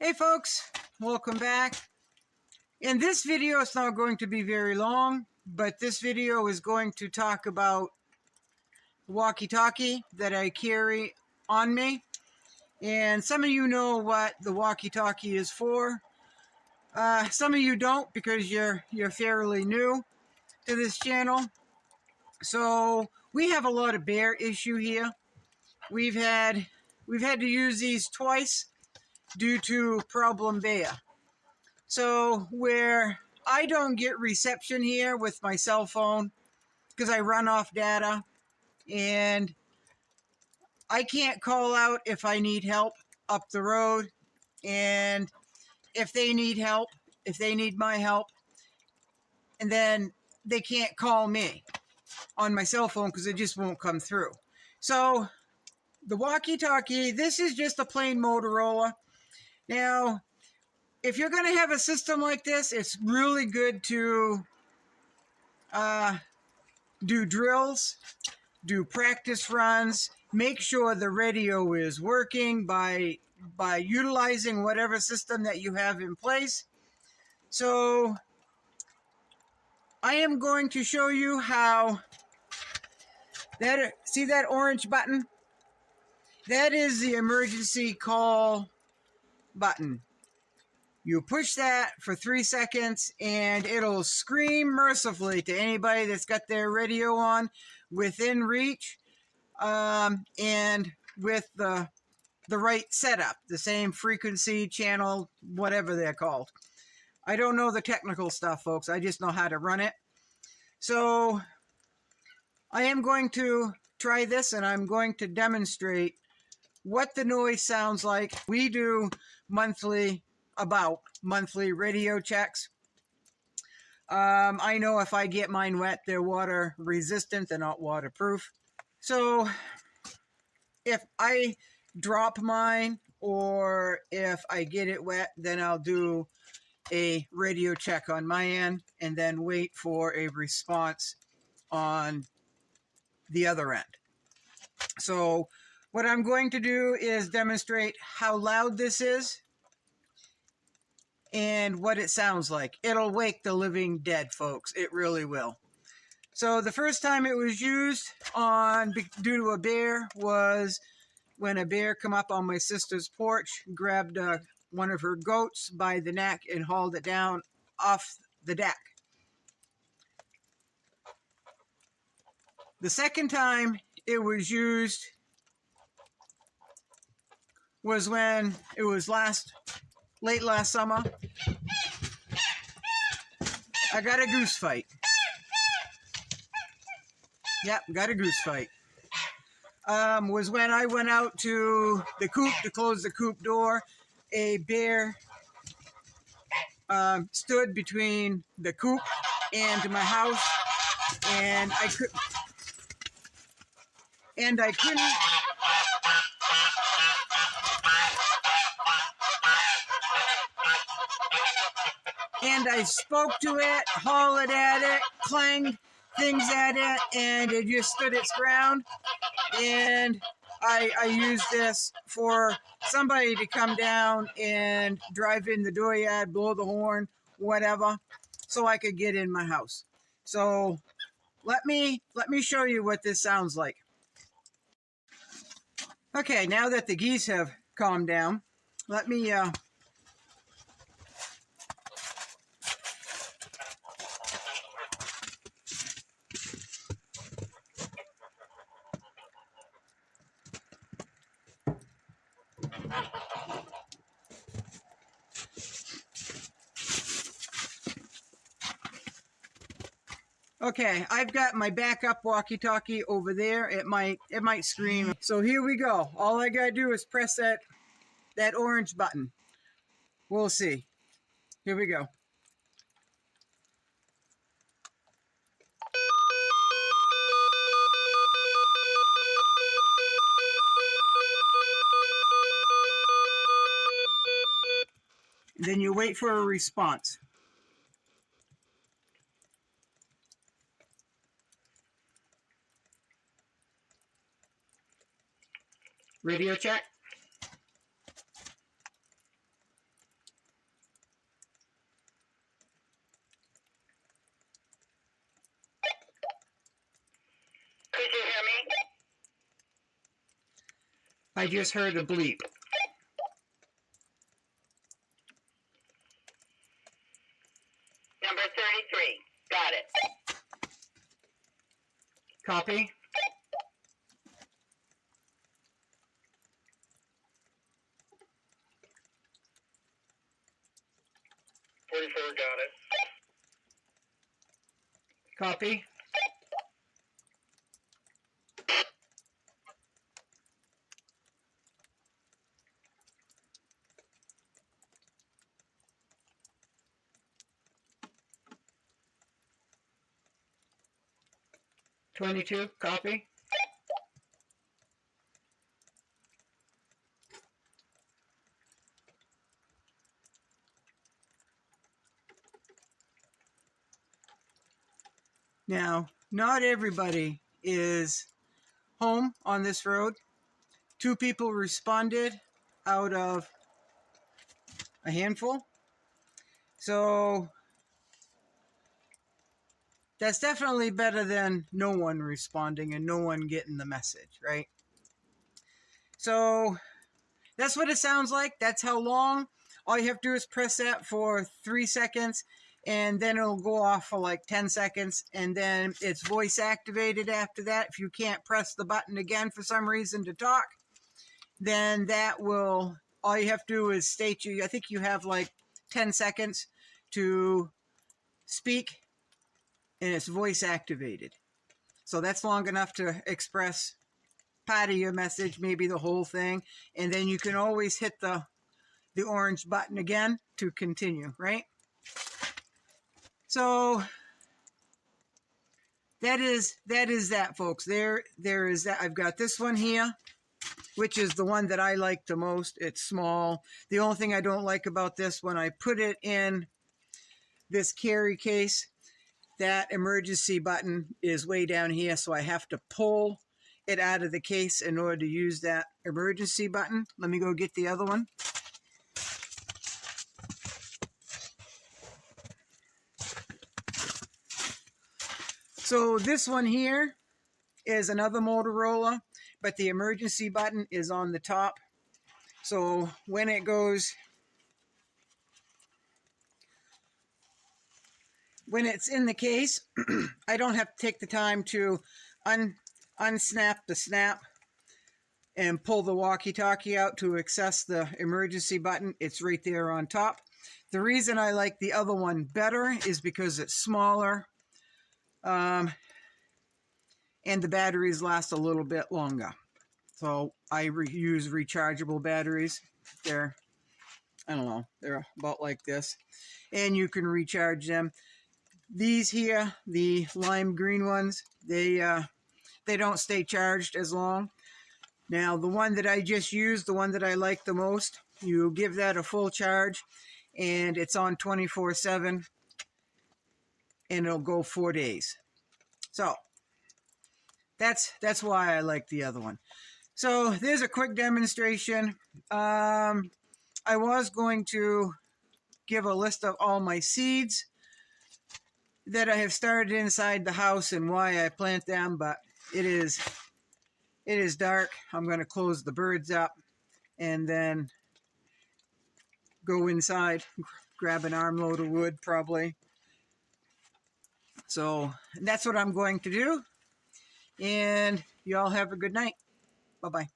Hey folks, welcome back. In this video, it's not going to be very long, but this video is going to talk about walkie-talkie that I carry on me. And some of you know what the walkie-talkie is for. Some of you don't because you're fairly new to this channel. So we have a lot of bear issue here. We've had to use these twice due to problem bear. So where I don't get reception here with my cell phone because I run off data and I can't call out if I need help up the road, and if they need help, if they need my help, and then they can't call me on my cell phone because it just won't come through. So the walkie-talkie, this is just a plain Motorola. Now, if you're going to have a system like this, it's really good to do drills, do practice runs, make sure the radio is working by utilizing whatever system that you have in place. So I am going to show you how see that orange button? That is the emergency call button. You push that for 3 seconds and it'll scream mercifully to anybody that's got their radio on within reach, and with the right setup, the same frequency, channel, whatever they're called. I don't know the technical stuff, folks. I just know how to run it. So I am going to try this and I'm going to demonstrate what the noise sounds like. We do monthly radio checks. I know if I get mine wet, they're water resistant, they're not waterproof. So if I drop mine or if I get it wet, then I'll do a radio check on my end and then wait for a response on the other end. So what I'm going to do is demonstrate how loud this is and what it sounds like. It'll wake the living dead, folks. It really will. So the first time it was used due to a bear was when a bear come up on my sister's porch, grabbed one of her goats by the neck and hauled it down off the deck. The second time it was used was when it was late last summer. I got a goose fight. Yep, got a goose fight. Was when I went out to the coop to close the coop door. A bear stood between the coop and my house, and I couldn't. And I spoke to it, hollered at it, clanged things at it, and it just stood its ground. And I used this for somebody to come down and drive in the dooryard, blow the horn, whatever, so I could get in my house. So let me show you what this sounds like. Okay, now that the geese have calmed down, let me Okay, I've got my backup walkie-talkie over there. It might scream. So here we go. All I gotta do is press that orange button. We'll see. Here we go. Then you wait for a response. Radio check. I just heard a bleep. Number 33. Got it. Copy. Got it. Copy. $22. Copy. Now, not everybody is home on this road. 2 people responded out of a handful. So that's definitely better than no one responding and no one getting the message, right? So that's what it sounds like. That's how long. All you have to do is press that for 3 seconds, and then it'll go off for like 10 seconds, and then it's voice activated after that. If you can't press the button again for some reason to talk, then that will, all you have to do is state I think you have like 10 seconds to speak, and it's voice activated. So that's long enough to express part of your message, maybe the whole thing, and then you can always hit the orange button again to continue, right? So that is that, folks. There is that. I've got this one here, which is the one that I like the most. It's small. The only thing I don't like about this, when I put it in this carry case, that emergency button is way down here, so I have to pull it out of the case in order to use that emergency button. Let me go get the other one. So this one here is another Motorola, but the emergency button is on the top. So when it goes, when it's in the case, I don't have to take the time to unsnap the snap and pull the walkie-talkie out to access the emergency button. It's right there on top. The reason I like the other one better is because it's smaller, and the batteries last a little bit longer. So I use rechargeable batteries. They're, I don't know, they're about like this, and you can recharge them. These here, the lime green ones, they don't stay charged as long. Now, the one that I just used, the one that I like the most, you give that a full charge, and it's on 24/7, and it'll go 4 days. So that's why I like the other one. So there's a quick demonstration. I was going to give a list of all my seeds that I have started inside the house and why I plant them, but it is dark. I'm going to close the birds up and then go inside, grab an armload of wood probably. So that's what I'm going to do. And you all have a good night. Bye-bye.